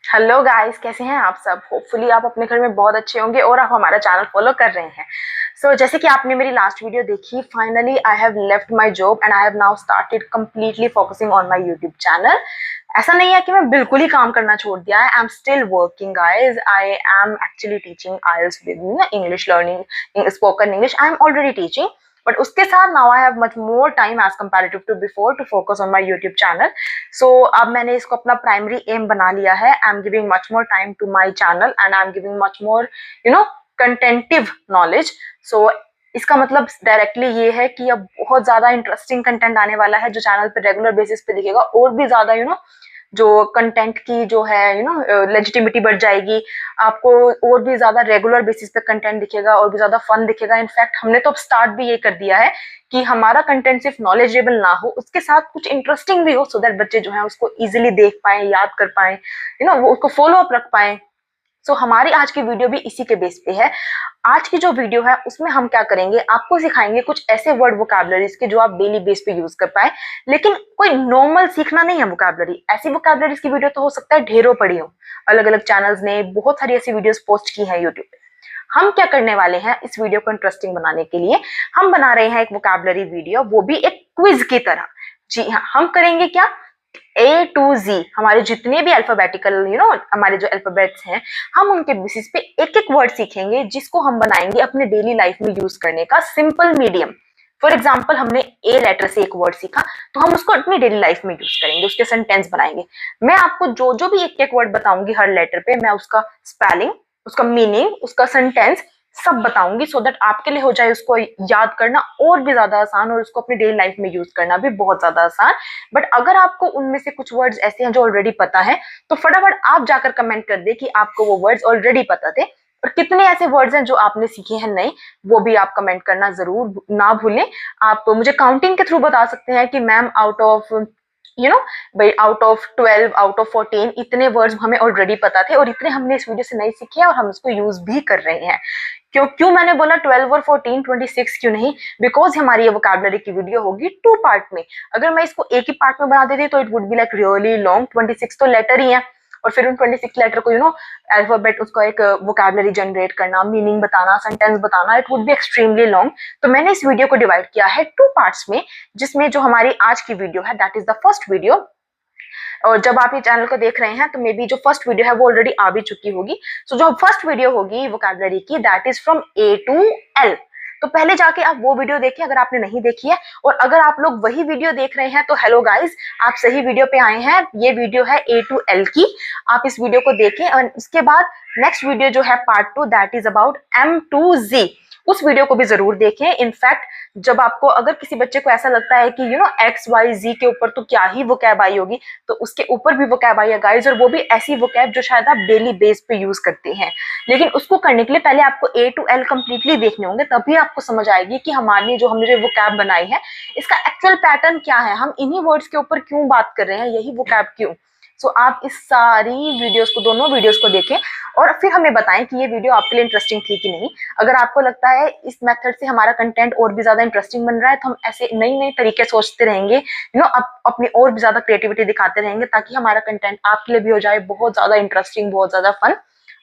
Hello guys, कैसे हैं आप सब। होपफुली आप अपने घर में बहुत अच्छे होंगे और आप हमारा चैनल फॉलो कर रहे हैं। जैसे कि आपने मेरी लास्ट वीडियो देखी, finally I have left my job and I have now started completely focusing on my YouTube channel. ऐसा नहीं है कि मैं बिल्कुल ही काम करना छोड़ दिया है। I am still working guys. I am actually teaching IELTS with English learning, spoken English I am already teaching. But उसके साथ now I have much more time as comparative to before to focus on my YouTube channel. अब मैंने इसको अपना primary aim बना लिया है। I am giving much more time to my channel and I am giving much more contentive knowledge. So इसका मतलब directly ये है कि अब बहुत ज्यादा इंटरेस्टिंग कंटेंट आने वाला है जो चैनल पे रेगुलर बेसिस पे दिखेगा, और भी ज्यादा जो कंटेंट की जो है लेजिटिमिटी बढ़ जाएगी। आपको और भी ज्यादा रेगुलर बेसिस पे कंटेंट दिखेगा और भी ज्यादा फन दिखेगा। इनफैक्ट हमने तो अब स्टार्ट भी ये कर दिया है कि हमारा कंटेंट सिर्फ नॉलेजेबल ना हो, उसके साथ कुछ इंटरेस्टिंग भी हो, सो दैट बच्चे जो है उसको इजिली देख पाए, याद कर पाए, वो उसको फॉलो अप रख पाए। हमारी आज की वीडियो भी इसी के बेस पे है। आज की जो वीडियो है उसमें हम क्या करेंगे, आपको सिखाएंगे कुछ ऐसे वर्ड वोकैबुलरीज के जो आप डेली बेस पे यूज कर पाए। लेकिन कोई नॉर्मल सीखना नहीं है वोकैबुलरी। ऐसी वोकैबुलरीज की वीडियो तो हो सकता है ढेरों पड़ी हो, अलग अलग चैनल्स ने बहुत सारी ऐसी वीडियोस पोस्ट की है यूट्यूब पे। हम क्या करने वाले हैं इस वीडियो को इंटरेस्टिंग बनाने के लिए, हम बना रहे हैं एक वोकैबुलरी वीडियो, वो भी एक क्विज की तरह। जी हाँ, हम करेंगे क्या, ए टू जी हमारे जितने भी अल्फाबेटिकल हमारे जो अल्फाबेट्स हैं, हम उनके बेसिस पे एक एक वर्ड सीखेंगे जिसको हम बनाएंगे अपने डेली लाइफ में यूज करने का सिंपल मीडियम। फॉर एग्जाम्पल, हमने ए लेटर से एक वर्ड सीखा, तो हम उसको अपनी डेली लाइफ में यूज करेंगे, उसके सेंटेंस बनाएंगे। मैं आपको जो जो भी एक एक वर्ड बताऊंगी हर लेटर पे, मैं उसका स्पेलिंग, उसका मीनिंग, उसका सेंटेंस सब बताऊंगी, सो दैट आपके लिए हो जाए उसको याद करना और भी ज्यादा आसान, और उसको अपनी डेली लाइफ में यूज करना भी बहुत ज्यादा आसान। बट अगर आपको उनमें से कुछ वर्ड्स ऐसे हैं जो ऑलरेडी पता है, तो फटाफट आप जाकर कमेंट कर दे कि आपको वो वर्ड्स ऑलरेडी पता थे, और कितने ऐसे वर्ड्स हैं जो आपने सीखे हैं नए, वो भी आप कमेंट करना जरूर ना भूलें। आप मुझे काउंटिंग के थ्रू बता सकते हैं कि मैम आउट ऑफ भाई आउट ऑफ 12, आउट ऑफ 14 इतने वर्ड्स हमें ऑलरेडी पता थे और इतने हमने इस वीडियो से नहीं सीखे हैं और हम इसको यूज भी कर रहे हैं। क्यों क्यों मैंने बोला 12 और 14, 26 क्यों नहीं? बिकॉज हमारी ये वोकैबुलरी की वीडियो होगी 2 पार्ट में। अगर मैं इसको एक ही पार्ट में बना देती तो it would be like really long. 26 तो लेटर ही है, और फिर उन 26 लेटर को अल्फाबेट, उसको एक वोकैबुलरी जनरेट करना, मीनिंग बताना, सेंटेंस बताना, it would be extremely long. तो मैंने इस वीडियो को डिवाइड किया है 2 पार्ट्स में, जिसमें जो हमारी आज की वीडियो है that is the first video. और जब आप ये चैनल को देख रहे हैं तो मे बी जो फर्स्ट वीडियो है वो ऑलरेडी आ भी चुकी होगी। जो फर्स्ट वीडियो होगी वोकैबुलरी की, that is from A to L. तो पहले जाके आप वो वीडियो देखिए अगर आपने नहीं देखी है, और अगर आप लोग वही वीडियो देख रहे हैं तो हेलो गाइस, आप सही वीडियो पे आए हैं। ये वीडियो है ए टू एल की, आप इस वीडियो को देखें। और इसके बाद नेक्स्ट वीडियो जो है part 2, that is about M to G, उस वीडियो को भी जरूर देखें। इनफैक्ट जब आपको, अगर किसी बच्चे को ऐसा लगता है कि एक्स वाई जी के ऊपर तो क्या ही वोकैब आई होगी, तो उसके ऊपर भी वोकैब आई है गाइस, और वो भी ऐसी वोकैब जो शायद आप डेली बेस पे यूज करते हैं। लेकिन उसको करने के लिए पहले आपको ए टू एल कंप्लीटली देखने होंगे, तभी आपको समझ आएगी कि हमारी हमने जो वोकैब बनाई है इसका एक्चुअल पैटर्न क्या है, हम इन्हीं वर्ड्स के ऊपर क्यों बात कर रहे हैं, यही वोकैब क्यों। आप इस सारी वीडियोस को, दोनों वीडियोस को देखें और फिर हमें बताएं कि ये वीडियो आपके लिए इंटरेस्टिंग थी कि नहीं। अगर आपको लगता है इस मेथड से हमारा कंटेंट और भी ज्यादा इंटरेस्टिंग बन रहा है, तो हम ऐसे नई नई तरीके सोचते रहेंगे, अपनी और भी ज्यादा क्रिएटिविटी दिखाते रहेंगे, ताकि हमारा कंटेंट आपके लिए भी हो जाए बहुत ज्यादा इंटरेस्टिंग, बहुत ज्यादा फन।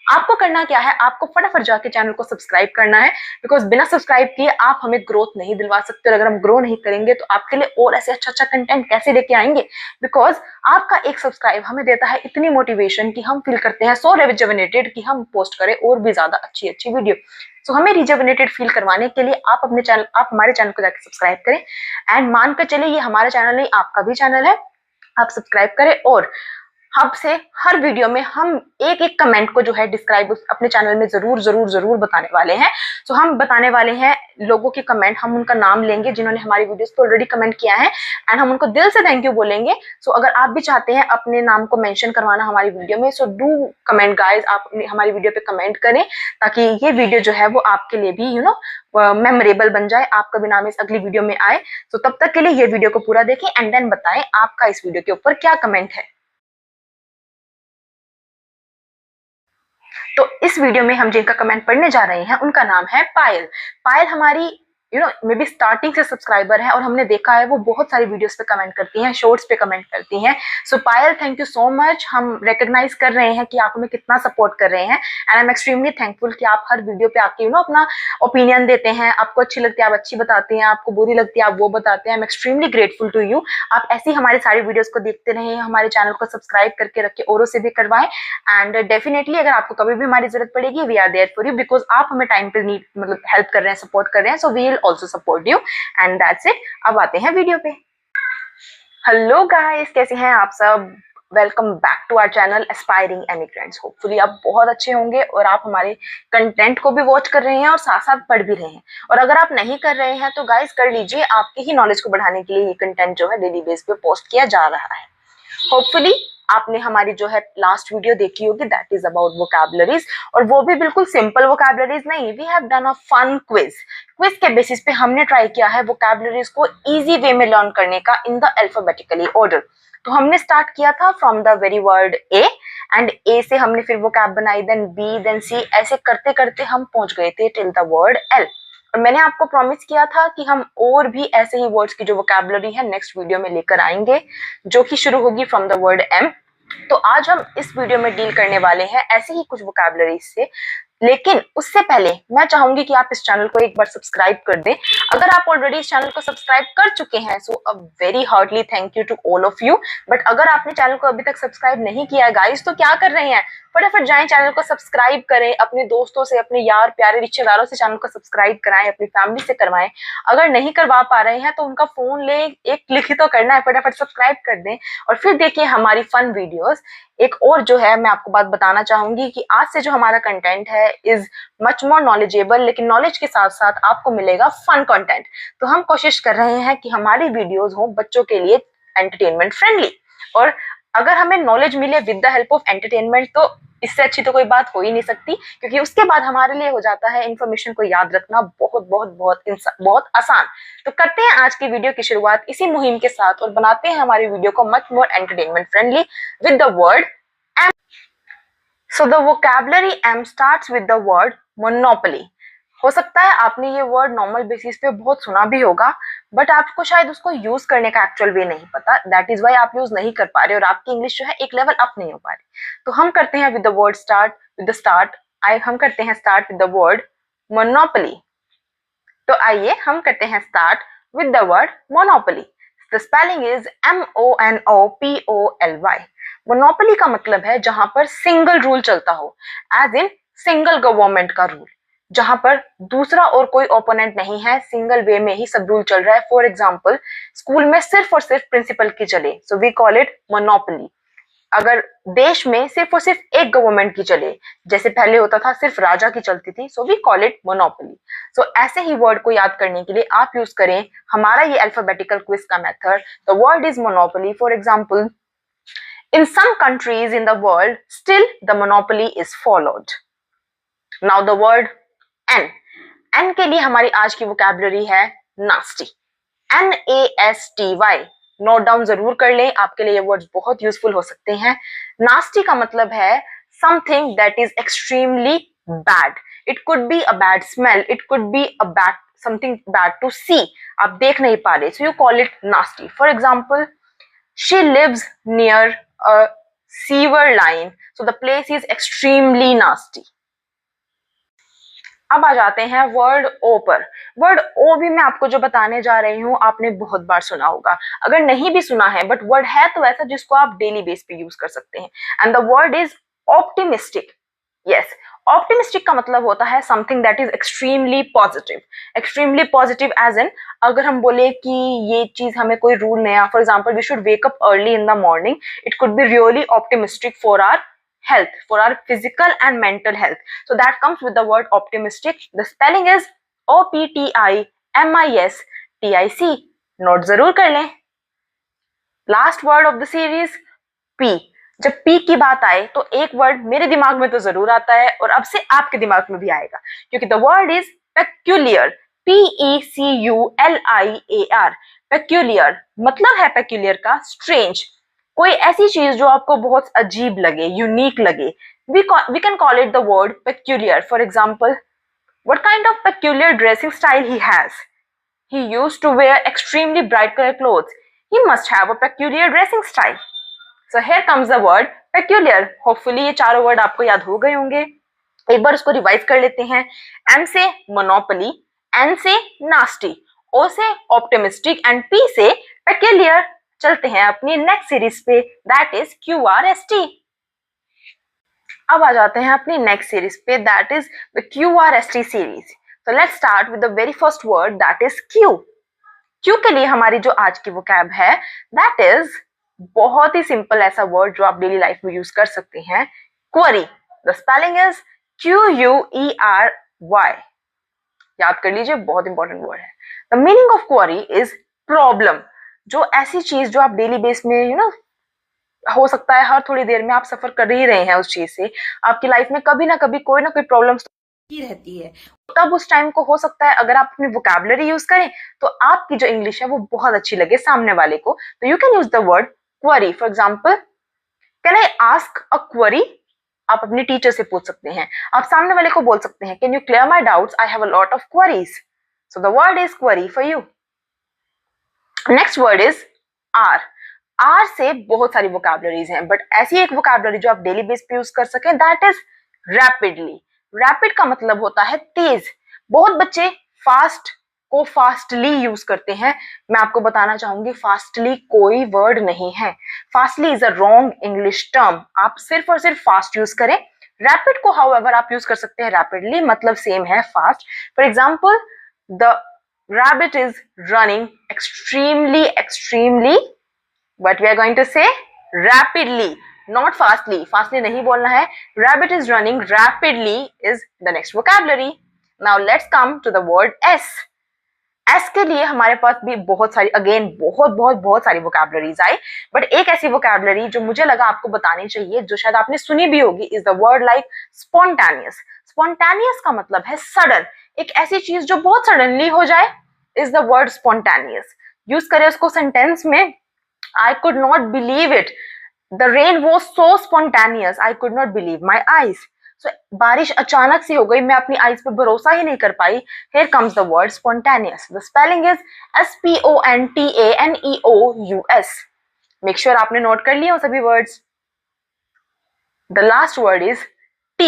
आपको करना क्या है, आपको फटाफट जाके चैनल को सब्सक्राइब करना है, बिकॉज बिना सब्सक्राइब किए आप हमें ग्रोथ नहीं दिलवा सकते, और अगर हम ग्रो नहीं करेंगे तो आपके लिए और ऐसे अच्छा अच्छा कंटेंट कैसे लेके आएंगे। बिकॉज आपका एक सब्सक्राइब हमें देता है इतनी मोटिवेशन कि हम फील करते हैं सो रिजुविनेटेड कि हम पोस्ट करें और भी ज्यादा अच्छी अच्छी वीडियो। हमें रिजुविनेटेड फील करवाने के लिए आप हमारे चैनल को जाकर सब्सक्राइब करें। एंड मान कर चलिए ये हमारा चैनल नहीं, आपका भी चैनल है, आप सब्सक्राइब करें। और अब से हर वीडियो में हम एक एक कमेंट को जो है डिस्क्राइब अपने चैनल में जरूर जरूर जरूर बताने वाले हैं। हम बताने वाले हैं लोगों के कमेंट, हम उनका नाम लेंगे जिन्होंने हमारी वीडियोस को ऑलरेडी कमेंट किया है, एंड हम उनको दिल से थैंक यू बोलेंगे। अगर आप भी चाहते हैं अपने नाम को मेंशन करवाना हमारी वीडियो में, डू कमेंट गाइज, आप हमारी वीडियो पे कमेंट करें, ताकि ये वीडियो जो है वो आपके लिए भी मेमोरेबल बन जाए, आपका भी नाम इस अगली वीडियो में आए। तब तक के लिए ये वीडियो को पूरा देखें एंड देन बताएं आपका इस वीडियो के ऊपर क्या कमेंट है। तो इस वीडियो में हम जिनका कमेंट पढ़ने जा रहे हैं उनका नाम है पायल। पायल हमारी मे बी स्टार्टिंग से सब्सक्राइबर है और हमने देखा है वो बहुत सारी वीडियोस पे कमेंट करती हैं, शॉर्ट्स पे कमेंट करती हैं। सो पायल, थैंक यू सो मच। हम रिकॉग्नाइज कर रहे हैं कि आप हमें कितना सपोर्ट कर रहे हैं and I am extremely thankful कि आप हर वीडियो पे आके अपना ओपिनियन देते हैं। आपको अच्छी लगती है आप अच्छी बताते हैं, आपको बुरी लगती है आप वो बताते हैं। I am extremely grateful to you. आप ऐसी हमारी सारी वीडियोस को देखते रहें, हमारे चैनल को सब्सक्राइब करके रखें, औरों से भी करवाएं एंड डेफिनेटली अगर आपको कभी भी हमारी जरूरत पड़ेगी, we are there for you, because आप हमें टाइम पे नीड मतलब हेल्प कर रहे हैं, सपोर्ट कर रहे हैं, so we will also support you and that's it. अब आते हैं वीडियो पे। हेलो गाइस, कैसे हैं आप सब? Welcome back to our channel aspiring emigrants. Hopefully आप बहुत अच्छे होंगे और आप हमारे कंटेंट को भी वॉच कर रहे हैं और साथ साथ पढ़ भी रहे हैं। और अगर आप नहीं कर रहे हैं तो गाइस कर लीजिए, आपके ही नॉलेज को बढ़ाने के लिए ये कंटेंट जो है डेली बेस पे पोस्ट किया जा रहा है। होपफुली आपने हमारी जो है लास्ट वीडियो देखी होगी, दैट इज अबाउट वोकैबुलरीज, और वो भी बिल्कुल सिंपल वोकैबुलरीज नहीं। We have done a fun quiz. Quiz के बेसिस पे हमने ट्राई किया है वोकैबुलरीज को इजी वे में लर्न करने का इन द अल्फाबेटिकली ऑर्डर। तो हमने स्टार्ट किया था from the very word A and A से हमने फिर वोकैब बनाई, देन बी, देन सी, ऐसे करते करते हम पहुंच गए थे टिल द वर्ड एल। और मैंने आपको प्रॉमिस किया था कि हम और भी ऐसे ही वर्ड्स की जो वोकैबुलरी है नेक्स्ट वीडियो में लेकर आएंगे, जो कि शुरू होगी फ्रॉम द वर्ड एम। तो आज हम इस वीडियो में डील करने वाले हैं ऐसे ही कुछ वोकैबुलरीज से। लेकिन उससे पहले मैं चाहूंगी कि आप इस चैनल को एक बार सब्सक्राइब कर दें। अगर आप ऑलरेडी इस चैनल को सब्सक्राइब कर चुके हैं so a very heartly thank you to all of you. But अगर आपने चैनल को अभी तक सब्सक्राइब नहीं किया है गाइस, तो क्या कर रहे हैं, फटाफट जाएं चैनल को सब्सक्राइब करें, अपने दोस्तों से, अपने यार प्यारे रिश्तेदारों से चैनल को सब्सक्राइब कराएं, अपनी फैमिली से करवाएं। अगर नहीं करवा पा रहे हैं तो उनका फोन ले, एक क्लिक तो करना है, फटाफट सब्सक्राइब कर दें और फिर देखिए हमारी फन वीडियोस। एक और जो है मैं आपको बात बताना चाहूंगी कि आज से जो हमारा कंटेंट है इज मच मोर नॉलेजेबल, लेकिन नॉलेज के साथ साथ आपको मिलेगा फन कंटेंट। तो हम कोशिश कर रहे हैं कि हमारी वीडियोस हो बच्चों के लिए एंटरटेनमेंट फ्रेंडली, और अगर हमें नॉलेज मिले with the help of entertainment तो इससे अच्छी तो कोई बात हो ही नहीं सकती, क्योंकि उसके बाद हमारे लिए हो जाता है इंफॉर्मेशन को याद रखना बहुत बहुत बहुत बहुत आसान। तो करते हैं आज की वीडियो की शुरुआत इसी मुहिम के साथ और बनाते हैं हमारी वीडियो को much more entertainment friendly with the word M. So the vocabulary M starts with the word monopoly. हो सकता है आपने ये वर्ड नॉर्मल बेसिस पे बहुत सुना भी होगा, बट आपको शायद उसको यूज करने का एक्चुअल वे नहीं पता, दैट इज वाई आप यूज नहीं कर पा रहे और आपकी इंग्लिश जो है एक लेवल अप नहीं हो पा रही। तो हम करते हैं with the word start with the start हम करते हैं start with the word monopoly. तो आइए हम करते हैं start with the word monopoly. The spelling is MONOPOLY। Monopoly का मतलब है जहां पर सिंगल रूल चलता हो, एज इन सिंगल गवर्नमेंट का रूल, जहां पर दूसरा और कोई ओपोनेंट नहीं है, सिंगल वे में ही सब रूल चल रहा है। फॉर एग्जाम्पल स्कूल में सिर्फ और सिर्फ प्रिंसिपल की चले, so we call it monopoly. अगर देश में सिर्फ और सिर्फ एक गवर्नमेंट की चले, जैसे पहले होता था सिर्फ राजा की चलती थी, so we call it monopoly. So ऐसे ही वर्ड को याद करने के लिए आप यूज करें हमारा ये अल्फाबेटिकल क्विज का method. The word is monopoly. For example, in some countries in the world still the monopoly is followed. Now the word N. N के लिए हमारी आज की वोकैबुलरी है नास्टी, NASTY। नोट डाउन जरूर कर लें, आपके लिए ये वर्ड्स बहुत यूजफुल हो सकते हैं। नास्टी का मतलब है something that is extremely bad. It could be a bad smell, it could be a bad something bad to see, आप देख नहीं पा रहे, so you call it nasty. For example, she lives near a sewer line, so the place is extremely nasty. अब आ जाते हैं word ओ पर। वर्ड ओ भी मैं आपको जो बताने जा रही हूँ आपने बहुत बार सुना होगा, अगर नहीं भी सुना है बट वर्ड है तो ऐसा जिसको आप डेली बेस पे यूज कर सकते हैं, and the word is optimistic. Yes, optimistic का मतलब होता है something that is extremely positive. Extremely positive as in, अगर हम बोले कि ये चीज हमें कोई रूल नया, for example we should wake up early in the morning, it could be really optimistic for our health, for our physical and mental health. So that comes with the word optimistic. The spelling is OPTIMISTIC. Note जरूर कर लें। Last word of the series P। जब P की बात आए तो एक word मेरे दिमाग में तो जरूर आता है और अब से आपके दिमाग में भी आएगा, क्योंकि the word is peculiar. PECULIAR। Peculiar मतलब है पेक्यूलियर का स्ट्रेंज, कोई ऐसी चीज जो आपको बहुत अजीब लगे, यूनिक लगे। we can call it the word peculiar. For example, what kind of peculiar dressing style he has? He used to wear extremely bright color clothes. He must have a peculiar dressing style. So here comes the word peculiar. Hopefully ये चारों word आपको याद हो गए होंगे. एक बार उसको revise कर लेते हैं. M से monopoly, N से nasty, O से optimistic and P से peculiar. चलते हैं अपनी नेक्स्ट सीरीज पे, दैट इज QRST. अब आ जाते हैं अपनी नेक्स्ट सीरीज पे, that is the QRST series. तो let's start with the very first word, that is Q. Q के लिए हमारी जो आज की वोकैब है, दैट इज बहुत ही सिंपल ऐसा वर्ड जो आप डेली लाइफ में यूज कर सकते हैं, query. The spelling is QUERY. याद कर लीजिए, बहुत इंपॉर्टेंट वर्ड है. The meaning of query is problem. जो ऐसी चीज जो आप डेली बेस में हो सकता है हर थोड़ी देर में आप सफर कर ही रहे हैं उस चीज से, आपकी लाइफ में कभी ना कभी कोई ना कोई प्रॉब्लम ही रहती है. तब उस टाइम को हो सकता है अगर आप अपनी वोकैबुलरी यूज करें तो आपकी जो इंग्लिश है वो बहुत अच्छी लगे सामने वाले को. तो you can use the word query. For example, can I ask a query. आप अपने टीचर से पूछ सकते हैं. आप सामने वाले को बोल सकते हैं, can you clear my doubts, I have a lot of queries. So the word is query for you. Next word is R. R से बहुत सारी वोकैबुलरीज हैं, बट ऐसी एक वोकैबुलरी जो आप डेली बेस पे यूज कर सकें, दैट इज रैपिडली. रैपिड का मतलब होता है तेज. बहुत बच्चे फास्ट को फास्टली यूज करते हैं. मैं आपको बताना चाहूंगी, फास्टली कोई वर्ड नहीं है. Fastly is a wrong English term. आप सिर्फ और सिर्फ फास्ट यूज करें. रैपिड को हाउएवर आप यूज कर सकते हैं रैपिडली, मतलब सेम है fast. For example, the rabbit is running extremely, but we are going to say rapidly, not fastly. Fastly नहीं बोलना है. Rabbit is running rapidly is the next vocabulary. Now let's come to the word S. S के लिए हमारे पास भी बहुत सारी, again बहुत सारी vocabularies आई, बट एक ऐसी vocabulary जो मुझे लगा आपको बतानी चाहिए, जो शायद आपने सुनी भी होगी, is the word like spontaneous. Spontaneous का मतलब है सडन. एक ऐसी चीज जो बहुत सडनली हो जाए is the word spontaneous. Use करें उसको सेंटेंस में. I could not believe it. The rain was so spontaneous. I could not believe my eyes. So बारिश अचानक से हो गई, मैं अपनी आईज पे भरोसा ही नहीं कर पाई. Here comes the word spontaneous. The spelling is SPONTANEOUS. Make sure आपने नोट कर लिया सभी words. The last word is T.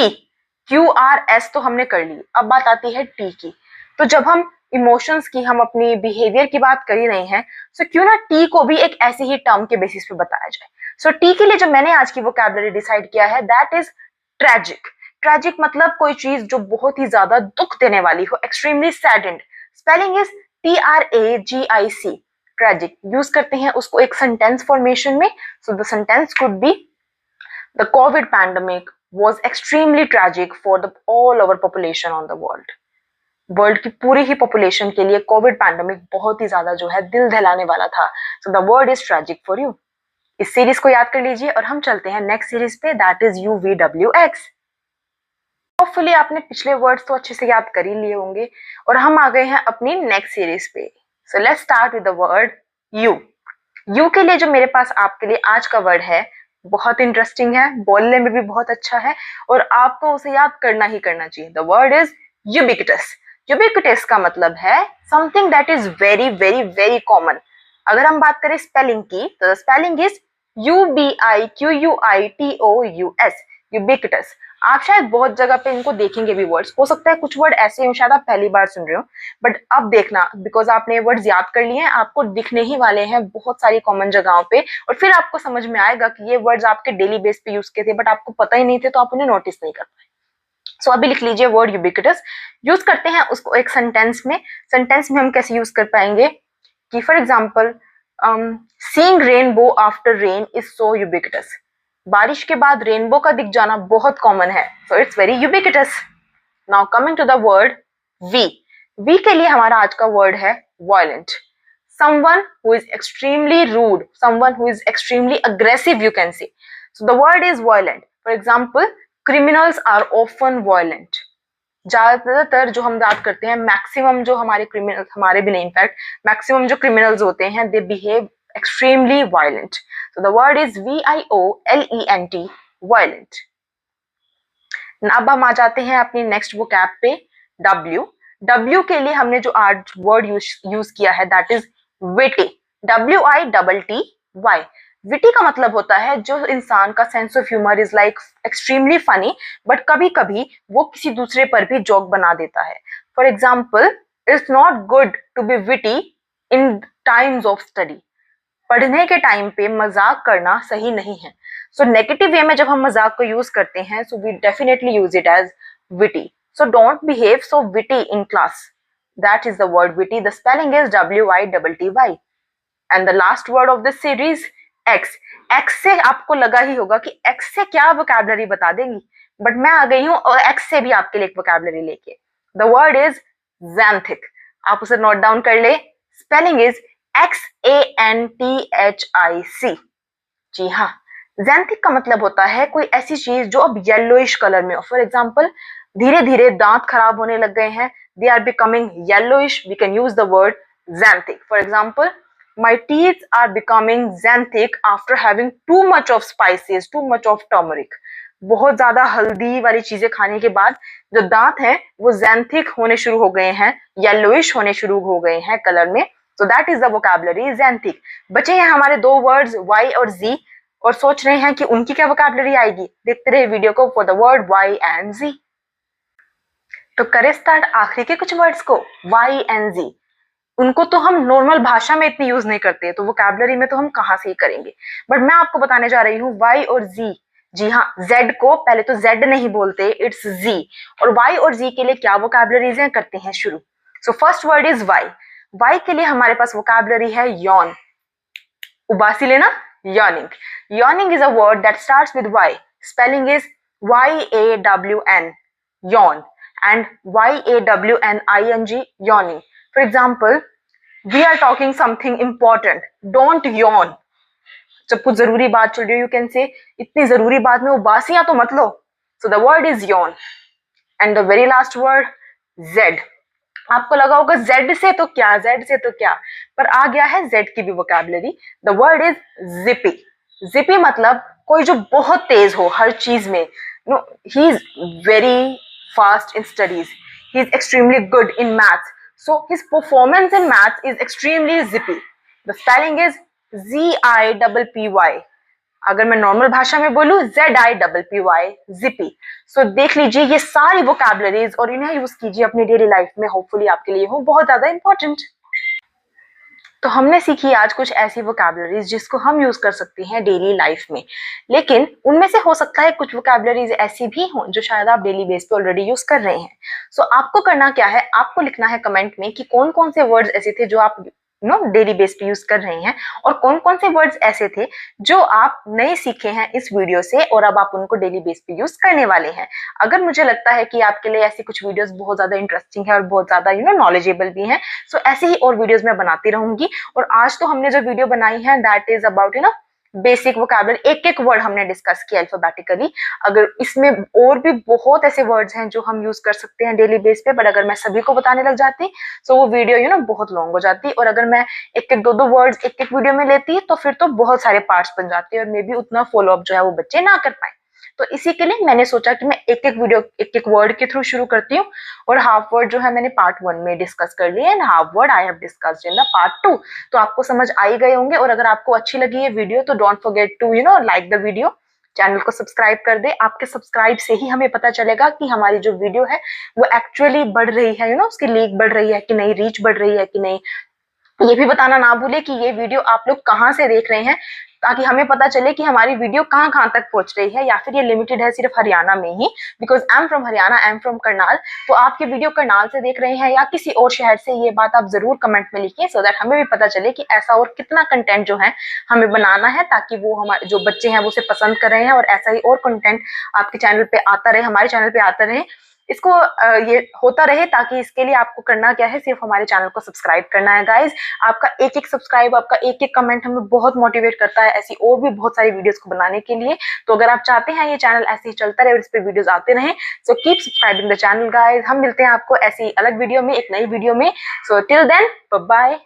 QRS तो हमने कर ली. अब बात आती है T की. तो जब हम इमोशंस की, हम अपनी बिहेवियर की बात कर ही रहे हैं, सो क्यों ना टी को भी एक ऐसी ही टर्म के बेसिस पे बताया जाए. सो टी के लिए जो मैंने आज की वोकैबुलरी डिसाइड किया है, दैट इज ट्रेजिक. ट्रेजिक मतलब कोई चीज जो बहुत ही ज्यादा दुख देने वाली हो, extremely saddened. Spelling is TRAGIC. Tragic. Use करते हैं उसको एक सेंटेंस फॉर्मेशन में. So the sentence could be, the Covid pandemic was extremely tragic for the all over population on the world. World की पूरी ही पॉपुलेशन के लिए कोविड पैंडेमिक बहुत ही ज्यादा जो है दिल दहलाने वाला था. सो the word is tragic for you. इस सीरीज को याद कर लीजिए और हम चलते हैं नेक्स्ट सीरीज पे, दैट इज UVWX. होपफुली आपने पिछले वर्ड्स तो अच्छे से याद कर ही लिए होंगे और हम आ गए हैं अपनी नेक्स्ट सीरीज पे. So let's start with the word you. You के लिए जो मेरे पास आपके लिए आज का वर्ड है, बहुत इंटरेस्टिंग है, बोलने में भी बहुत अच्छा है और आपको उसे याद करना ही करना चाहिए. The word is ubiquitous. Ubiquitous का मतलब है something that is very common. अगर हम बात करें स्पेलिंग की, तो स्पेलिंग इज UBIQUITOUS. यूबिक्विटस. आप शायद बहुत जगह पे इनको देखेंगे भी वर्ड्स. हो सकता है कुछ वर्ड ऐसे हो, शायद आप पहली बार सुन रहे हो, बट अब देखना, बिकॉज आपने वर्ड्स याद कर लिए हैं, आपको दिखने ही वाले हैं बहुत सारी कॉमन जगहों पे और फिर आपको समझ में आएगा कि ये वर्ड्स आपके डेली बेस पे यूज किए थे बट आपको पता ही नहीं थे, तो आप उन्हें नोटिस नहीं कर पाए. सो अभी लिख लीजिए वर्ड यूबिक्विटस. यूज करते हैं उसको एक सेंटेंस में. सेंटेंस में हम कैसे यूज कर पाएंगे कि for example, seeing rainbow after rain is so ubiquitous. बारिश के बाद रेनबो का दिख जाना बहुत कॉमन है, so it's very ubiquitous. Now coming to the word V. V के लिए हमारा आज का वर्ड है violent. someone who is extremely rude, someone who is extremely aggressive, you can say. So the word is violent. For example, criminals are often violent. ज्यादातर जो हम बात करते हैं, मैक्सिमम जो हमारे क्रिमिनल, हमारे भी नहीं, इनफैक्ट मैक्सिमम जो क्रिमिनल्स होते हैं, they behave extremely violent. So the word is VIOLENT, violent. अब हम आ जाते हैं अपनी नेक्स्ट वोकैब पे, W. W के लिए हमने जो आज वर्ड यूज किया है that is witty, WITTY। Witty का मतलब होता है जो इंसान का sense of humour is like extremely funny, but कभी कभी वो किसी दूसरे पर भी जोक बना देता है। For example, it's not good to be witty in times of study. पढ़ने के टाइम पे मजाक करना सही नहीं है। सो नेगेटिव वे में जब हम मजाक को यूज करते हैं, so we definitely use it as witty. So don't behave so witty in class, that is the word witty. The spelling is WITTY। And the last word of this series, X. X से आपको लगा ही होगा कि x से क्या vocabulary बता देंगी, but मैं आ गई हूँ और एक्स से भी आपके लिए एक वोकैबुलरी लेके। The word is xanthic. आप उसे नोट डाउन कर ले। Spelling is XANTHIC। जी हाँ, ज़ैंथिक का मतलब होता है कोई ऐसी चीज जो अब येलोइश कलर में हो। फॉर एग्जाम्पल, धीरे धीरे दांत खराब होने लग गए हैं, they are becoming yellowish, we can use the word xanthic. For example, my teeth are becoming xanthic after having too much of spices, too much of turmeric। बहुत ज्यादा हल्दी वाली चीजें खाने के बाद जो दांत हैं वो ज़ैंथिक होने शुरू हो गए हैं, येलोइश होने शुरू हो गए हैं कलर में। So that is the vocabulary xanthic. बचे हैं हमारे दो वर्ड्स Y और Z, और सोच रहे हैं कि उनकी क्या वोकैबुलरी आएगी। देखते रहे वीडियो को for the word Y and Z। तो करें स्टार्ट आखिरी के कुछ वर्ड्स को, Y and Z। उनको तो हम नॉर्मल भाषा में इतनी यूज नहीं करते, तो वोकैबुलरी में तो हम कहाँ से ही करेंगे। बट मैं आपको बताने जा रही हूँ Y और Z। जी हाँ, Z को पहले तो Z नहीं बोलते, इट्स Z। और Y और Z के लिए क्या वोकैबुलरीज हैं, करते हैं शुरू। So first word is Y। Y के लिए हमारे पास वोकैबुलरी है यॉन, उबासी लेना, yawning। Yawning is a word that starts with Y. Spelling is YAWN, yawn, and YAWNING, yawning। For example, we are talking something important, don't yawn। जब कुछ जरूरी बात चल रही हो, you can say इतनी जरूरी बात में उबासियां तो मत लो। So the word is yawn। And the very last word, Z। आपको लगा होगा Z से तो क्या, Z से तो क्या, पर आ गया है Z की भी vocabulary. The word is zippy. Zippy मतलब कोई जो बहुत तेज हो हर चीज में। No, he is very fast in studies, he is extremely good in maths, so his performance in maths is extremely zippy. The spelling is ZIPPY। अगर मैं नॉर्मल भाषा में बोलूं, ZIPPY, जिपी। सो देख लीजिए ये सारी वोकैबुलरीज और इन्हें यूज कीजिए अपनी डेली लाइफ में, होपफुली आपके लिए हो बहुत ज्यादा इंपॉर्टेंट। तो हमने सीखी आज कुछ ऐसी वोकैबुलरीज जिसको हम यूज कर सकते हैं डेली लाइफ में, लेकिन उनमें से हो सकता है कुछ वोकैबुलरीज ऐसी भी हों जो शायद आप डेली बेस पे ऑलरेडी यूज कर रहे हैं। सो आपको करना क्या है, आपको लिखना है कमेंट में कि कौन कौन से वर्ड्स ऐसे थे जो आप डेली बेस पे यूज कर रहे हैं, और कौन कौन से वर्ड्स ऐसे थे जो आप नए सीखे हैं इस वीडियो से और अब आप उनको डेली बेस पे यूज करने वाले हैं। अगर मुझे लगता है कि आपके लिए ऐसी कुछ वीडियोस बहुत ज्यादा इंटरेस्टिंग है और बहुत ज्यादा नॉलेजेबल भी हैं, सो ऐसे ही और वीडियोस मैं बनाती रहूंगी। और आज तो हमने जो वीडियो बनाई है that is about basic vocabulary, एक एक वर्ड हमने डिस्कस किया अल्फाबेटिकली। अगर इसमें और भी बहुत ऐसे वर्ड्स हैं जो हम यूज कर सकते हैं डेली बेस पे, बट अगर मैं सभी को बताने लग जाती तो वो वीडियो बहुत लॉन्ग हो जाती, और अगर मैं एक एक दो वर्ड्स एक एक वीडियो में लेती तो फिर तो बहुत सारे पार्ट्स बन जाते और मे बी उतना फॉलो अप जो है वो बच्चे ना कर पाए। तो इसी के लिए मैंने सोचा कि मैं एक एक वीडियो एक एक वर्ड के थ्रू शुरू करती हूँ, और हाफ वर्ड जो है मैंने पार्ट 1 में डिस्कस कर लिया, and half word I have discussed in the part 2। तो आपको समझ आ ही गए होंगे, और अगर आपको अच्छी लगी ये वीडियो तो don't forget to like the video, channel को सब्सक्राइब कर दे। आपके सब्सक्राइब से ही हमें पता चलेगा कि हमारी जो वीडियो है वो एक्चुअली बढ़ रही है, उसकी लीक बढ़ रही है कि नहीं, रीच बढ़ रही है कि नहीं। ये भी बताना ना भूले कि ये वीडियो आप लोग कहाँ से देख रहे हैं, ताकि हमें पता चले कि हमारी वीडियो कहाँ कहाँ तक पहुंच रही है, या फिर ये लिमिटेड है सिर्फ हरियाणा में ही, because I am from Haryana, I am from Karnal. तो आप ये वीडियो करनाल से देख रहे हैं या किसी और शहर से, ये बात आप जरूर कमेंट में लिखिए, सो दैट हमें भी पता चले कि ऐसा और कितना कंटेंट जो है हमें बनाना है, ताकि वो हमारे जो बच्चे हैं वो उसे पसंद कर रहे हैं, और ऐसा ही और कंटेंट आपके चैनल पे आता रहे, हमारे चैनल पे आता रहे, इसको ये होता रहे। ताकि इसके लिए आपको करना क्या है, सिर्फ हमारे चैनल को सब्सक्राइब करना है गाइज। आपका एक एक सब्सक्राइब, आपका एक एक कमेंट हमें बहुत मोटिवेट करता है ऐसी और भी बहुत सारी वीडियोस को बनाने के लिए। तो अगर आप चाहते हैं ये चैनल ऐसे ही चलता रहे और इस पे वीडियोस आते रहें, so keep subscribing the channel guys. हम मिलते हैं आपको ऐसी अलग वीडियो में, एक नई वीडियो में। So till then, bye bye.